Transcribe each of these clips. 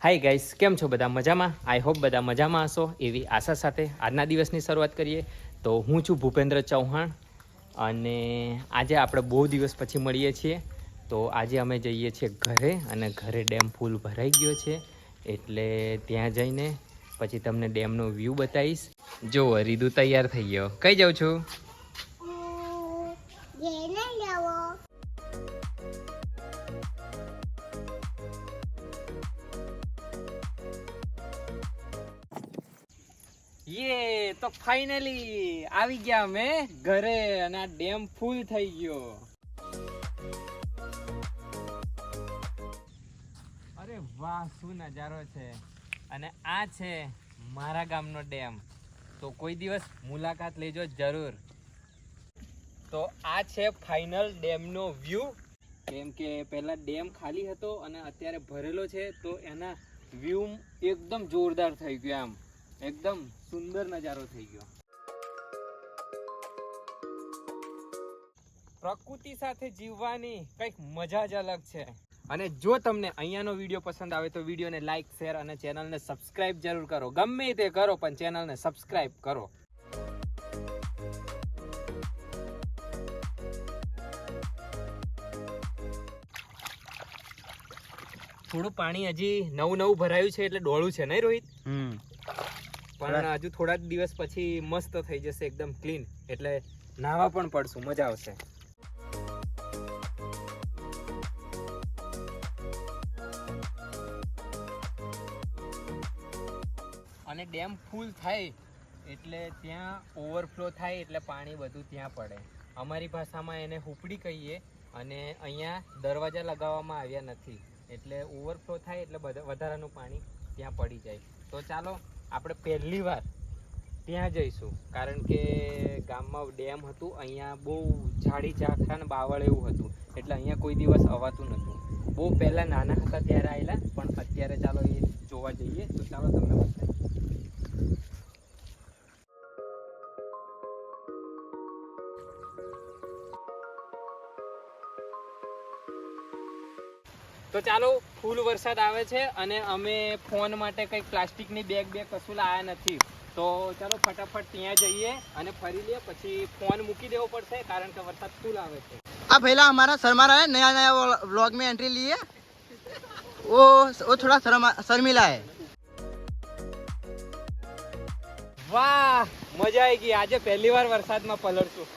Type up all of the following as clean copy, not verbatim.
Hi guys, કેમ છો બધા? મજામાં? આઈ હોપ બધા મજામાં હશો એવી આશા સાથે આજના દિવસની શરૂઆત કરીએ. તો હું છું ભૂપેન્દ્ર ચૌહાણ અને આજે આપણે બહુ દિવસ પછી મળીએ છીએ. તો આજે અમે જઈએ છીએ ઘરે અને ઘરે ડેમ ફૂલ ભરાઈ ગયો છે, એટલે ત્યાં જઈને પછી તમને ડેમનો વ્યૂ બતાવીશ. જો રીદુ તૈયાર થઈ ગયો. કઈ જાઉં છું? યે તો ફાઇનલી આવી ગયા અમે ઘરે અને આ ડેમ ફૂલ થઈ ગયો. અરે વાહ, શું નજારો છે! અને આ છે મારા ગામનો ડેમ. તો કોઈ દિવસ મુલાકાત લેજો જરૂર. તો આ છે ફાઇનલ ડેમનો વ્યૂ. કેમ કે પહેલા ડેમ ખાલી હતો અને અત્યારે ભરેલો છે, તો એના વ્યૂ એકદમ જોરદાર થઈ ગયો. આમ એકદમ સુંદર નજારો થઈ ગયો. પ્રકૃતિ સાથે જીવવાની કંઈક મજા જ અલગ છે. અને જો તમને અહીંયાનો વિડીયો પસંદ આવે તો વિડીયોને લાઈક, શેર અને ચેનલને સબસ્ક્રાઇબ જરૂર કરો. ગમે તે કરો પણ ચેનલને સબસ્ક્રાઇબ કરો. થોડું પાણી હજી નવું ભરાયું છે એટલે ડોળું છે, નહીં રોહિત? પણ હજુ થોડા દિવસ પછી મસ્ત થઈ જશે, એકદમ ક્લીન. એટલે નાહવા પણ પડશું, મજા આવશે. અને ડેમ ફૂલ થાય એટલે ત્યાં ઓવરફ્લો થાય એટલે પાણી બધું ત્યાં પડે. અમારી ભાષામાં એને હુપડી કહીએ. અને અહીંયા દરવાજા લગાવવામાં આવ્યા નથી, એટલે ઓવરફ્લો થાય એટલે વધારાનું પાણી ત્યાં પડી જાય. તો ચાલો આપણે પહેલી વાર ત્યાં જઈશું, કારણ કે ગામમાં ડેમ હતું, અહીંયા બહુ ઝાડી ઝાખરા ને બાવળ એવું હતું, એટલે અહીંયા કોઈ દિવસ અવાતું નહોતું. બહુ પહેલાં નાના હતા ત્યારે આવેલા, પણ અત્યારે ચાલો એ જોવા જઈએ. તો ચાલો તમને બતાવીએ. તો ચાલો, ફૂલ વરસાદ આવે છે અને અમે ફોન માટે કંઈક પ્લાસ્ટિકની બેગ કશું લાયા નથી. તો ચાલો ફટાફટ ત્યાં જઈએ અને ફરી લઈએ, પછી ફોન મૂકી દેવો પડશે કારણ કે વરસાદ ફૂલ આવે છે. अब पहला हमारा शर्मा रहा है, नया व्लॉग में एंट्री लिए वो थोड़ा शर्मिला है. વાહ, મજા આવી ગઈ. આજે પહેલી વાર વરસાદમાં પલળશું.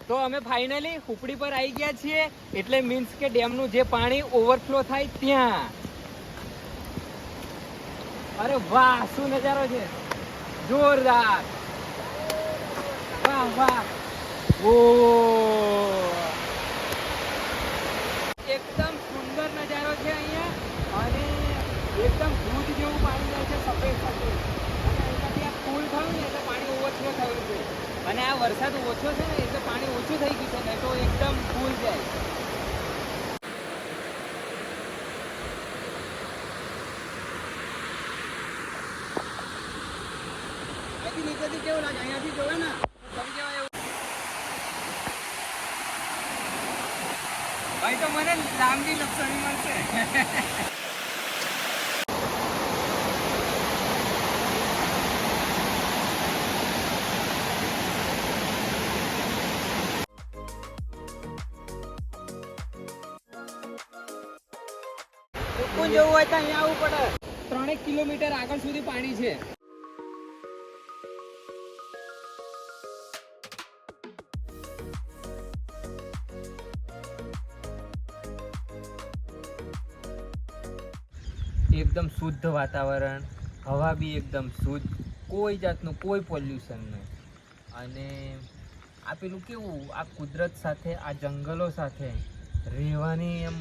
તો અમે ફાઇનલી હુપડી પર આવી ગયા છીએ, એટલે મીન્સ કે ડેમનું જે પાણી ઓવરફ્લો થાય ત્યાં. અરે વાહ, શું નજારો છે! જોરદાર! વાહ વાહ! ઓ એકદમ સુંદર નજારો છે અહીંયા. અને એકદમ દૂધ જેવું પાણી જાય છે, સફેદ સફેદ. અને અહીંયાથી આ ફૂલ થયું ને એટલે પાણી ઓવરફ્લો થયું છે. અને આ વરસાદ ઓછો છે ને એટલે પાણી ઓછું થઈ ગયું છે, ને તો એકદમ ફૂલ જાય. નીચેથી કેવું લાગે? અહીંયાથી જોવે ને ભાઈ, તો મને લાંબી લપસણી મળશે. સુકૂન જેવું હોય તો અહીંયા આવવું પડે. 3 કિલોમીટર આગળ સુધી પાણી છે. એકદમ શુદ્ધ વાતાવરણ, હવા બી એકદમ શુદ્ધ, કોઈ જાતનું કોઈ પોલ્યુશન નહીં. અને આ પેલું કેવું, આ કુદરત સાથે, આ જંગલો સાથે રહેવાની એમ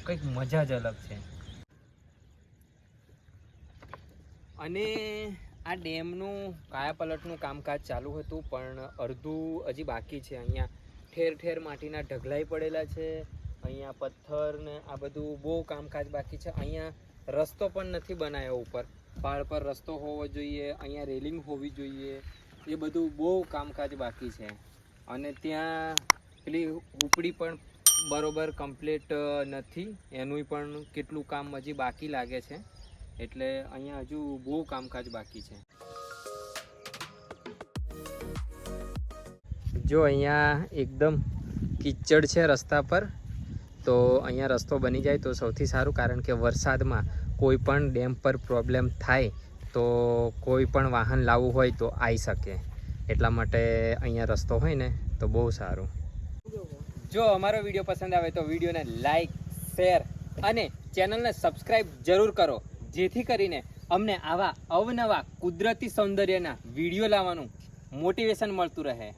કંઈક મજા જ અલગ છે. અને આ ડેમનું કાયાપલટનું કામકાજ ચાલુ હતું, પણ અડધું હજી બાકી છે. અહીંયા ઠેર ઠેર માટીના ઢગલાઈ પડેલા છે, અહીંયા પથ્થર ને આ બધું બહુ કામકાજ બાકી છે. અહીંયા રસ્તો પણ નથી બનાવ્યો ઉપર. પહાડ પર રસ્તો હોવો જોઈએ, અહીંયા રેલિંગ હોવી જોઈએ. એ બધું બહુ કામકાજ બાકી છે. અને ત્યાં પેલી હુપડી પણ બરોબર કમ્પ્લીટ નથી, એનું પણ કેટલું કામ હજી બાકી લાગે છે. એટલે અહીંયા હજુ બહુ કામકાજ બાકી છે. જો અહીંયા એકદમ કીચડ છે રસ્તા પર, તો અહીંયા રસ્તો બની જાય તો સૌથી સારું, કારણ કે વરસાદમાં કોઈ પણ ડેમ પર પ્રોબ્લેમ થાય તો કોઈ પણ વાહન લાવવું હોય તો આવી શકે. એટલા માટે અહીંયા રસ્તો હોય ને તો બહુ સારું. જો અમારો વિડીયો પસંદ આવે તો વિડીયોને લાઈક, શેર અને ચેનલને સબસ્ક્રાઈબ જરૂર કરો, જેથી કરીને અમને આવા અવનવા કુદરતી સૌંદર્યના વિડીયો લાવવાનું મોટિવેશન મળતું રહે.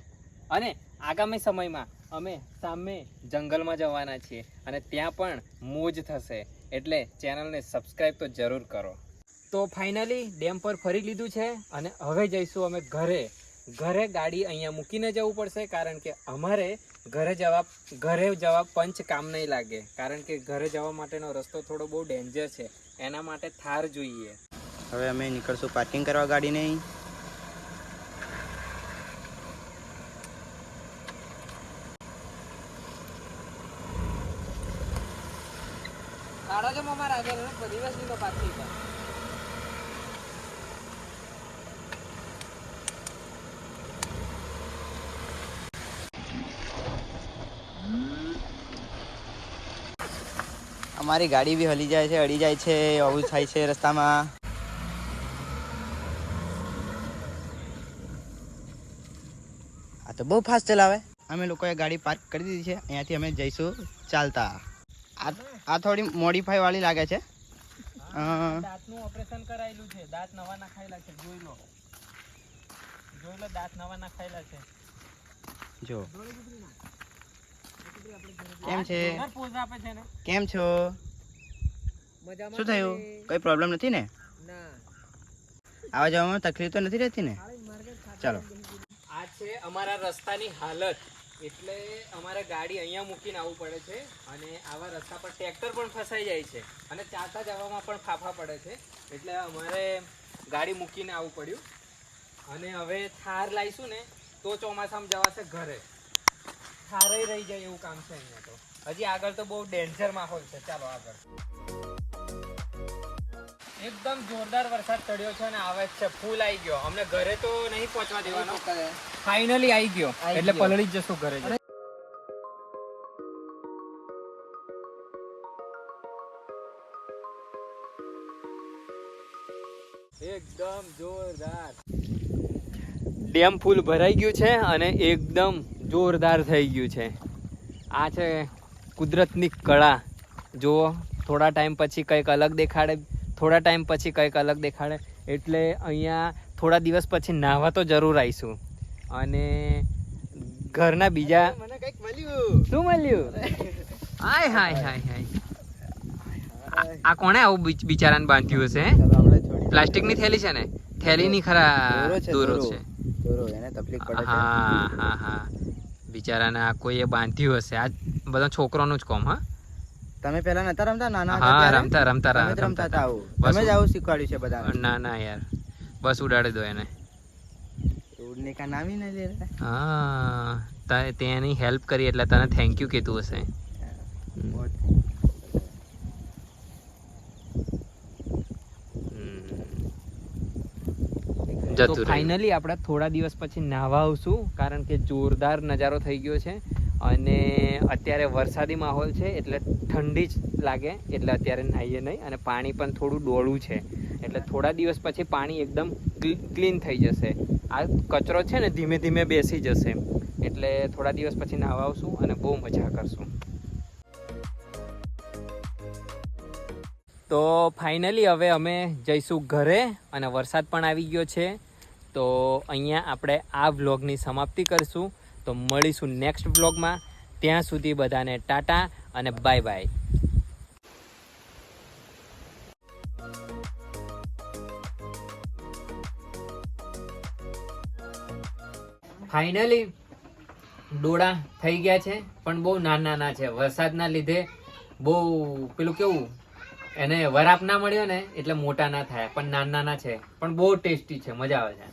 અને આગામી સમયમાં અમે સામે જંગલમાં જવાના છીએ અને ત્યાં પણ મોજ થશે. એટલે ચેનલને સબસ્ક્રાઈબ તો જરૂર કરો. તો ફાઇનલી ડેમ પર ફરી લીધું છે અને હવે જઈશું અમે ઘરે. ઘરે ગાડી અહીંયા મૂકીને જવું પડશે, કારણ કે અમારે ઘરે જવા પંચ કામ નહીં લાગે, કારણ કે ઘરે જવા માટેનો રસ્તો થોડો બહુ ડેન્જર છે. એના માટે થાર જોઈએ. હવે અમે નીકળશું પાર્કિંગ કરવા ગાડીને. કાઢો છો મમ્મા રાખેલો દિવસ ની પાર્કિંગ પર. અમારી ગાડી બી હલી જાય છે, અડી જાય છે, આવું થાય છે રસ્તામાં. આ તો બહુ ફાસ્ટ ચલાવે. અમે લોકોએ ગાડી પાર્ક કરી દીધી છે. અહીંયાથી અમે જઈશું ચાલતા. આ થોડી મોડિફાઈ વાળી લાગે છે. દાંતનું ઓપરેશન કરાયેલું છે, દાંત નવા નખાયેલા છે. જોઈ લો દાંત નવા નખાયેલા છે. જો કેમ છે? પોઝ આપે છે ને. કેમ છો? મજામાં? શું થયું? કોઈ પ્રોબ્લેમ નથી ને? ના. આવા જવામાં તકલીફ તો નથી રહેતી ને? ચાલો. આ છે અમારા રસ્તાની હાલત. એટલે અમારે ગાડી અહીંયા મૂકીને આવવું પડે છે અને આવા રસ્તા પર ટ્રેક્ટર પણ ફસાઈ જાય છે અને ચાલતા જવામાં પણ ફાફા પડે છે. એટલે અમારે ગાડી મૂકીને આવવું પડ્યું. અને હવે થાર લાવીશું ને તો ચોમાસામાં જવાશે ઘરે. થારે રહી જાય એવું કામ છે અહીંયા તો. હજી આગળ તો બહુ ડેન્જર માહોલ છે. ચાલો આગળ. એકદમ જોરદાર વરસાદ ચડ્યો છે અને આવે છે, ફૂલ આવી ગયો. અમને ઘરે તો નહીં પહોંચવા દેવાનો, ફાઇનલી આવી ગયો એટલે પલળી જ જશું ઘરે. એકદમ જોરદાર ડેમ ફૂલ ભરાઈ ગયું છે અને એકદમ જોરદાર થઈ ગયું છે. આ છે કુદરતની કળા. જુઓ, થોડા ટાઈમ પછી કંઈક અલગ દેખાડે, થોડા ટાઈમ પછી કંઈક અલગ દેખાડે. એટલે અહીંયા થોડા દિવસ પછી નાહવા તો જરૂર આવીશું. અને ઘરના બીજા મને કંઈક મળ્યું. શું મળ્યું? હાય હાય હાય હાય. આ કોણે આવું બિચારાને બાંધ્યું હશે? પ્લાસ્ટિકની થેલી છે ને? થેલીની ખરા દોરો છે. એને તકલીફ પડે છે. હા હા હા, બિચારાને આ કોઈએ બાંધ્યું હશે. આ બધા છોકરાનું જ કામ. હા, તમે પહેલા નતા રમતા? નાના હા, રમતા હતા આવું. તમે જ આવું શીખવાડ્યું છે બધા? ના ના યાર, બસ ઉડાડી દો એને. ઉડને કા નામ ही नहीं ले रहा. હા, તે એની હેલ્પ કરી એટલે તને થેન્ક યુ કીધું હશે. તો ફાઇનલી આપણે થોડા દિવસ પછી નાહવા આવશું, કારણ કે જોરદાર નજારો થઈ ગયો છે અને અત્યારે વરસાદી માહોલ છે એટલે ઠંડી જ લાગે. એટલે અત્યારે નાહીએ નહીં અને પાણી પણ થોડું ડોળું છે. એટલે થોડા દિવસ પછી પાણી એકદમ ક્લીન થઈ જશે. આ કચરો છે ને ધીમે ધીમે બેસી જશે. એટલે થોડા દિવસ પછી નાહવા આવશું અને બહુ મજા કરશું. તો ફાઇનલી હવે અમે જઈશું ઘરે અને વરસાદ પણ આવી ગયો છે. તો અહીંયા આપણે આ વ્લોગની સમાપ્તિ કરીશું. તો મળીશું નેક્સ્ટ વ્લોગમાં. ત્યાં સુધી બધાને ટાટા અને બાય બાય. ફાઇનલી ડોળા થઈ ગયા છે, પણ બહુ નાના છે. વરસાદના લીધે બહુ પેલું કેવું, એને વરાપ ના મળ્યો ને એટલે મોટા ના થાય, પણ નાના છે, પણ બહુ ટેસ્ટી છે, મજા આવે છે.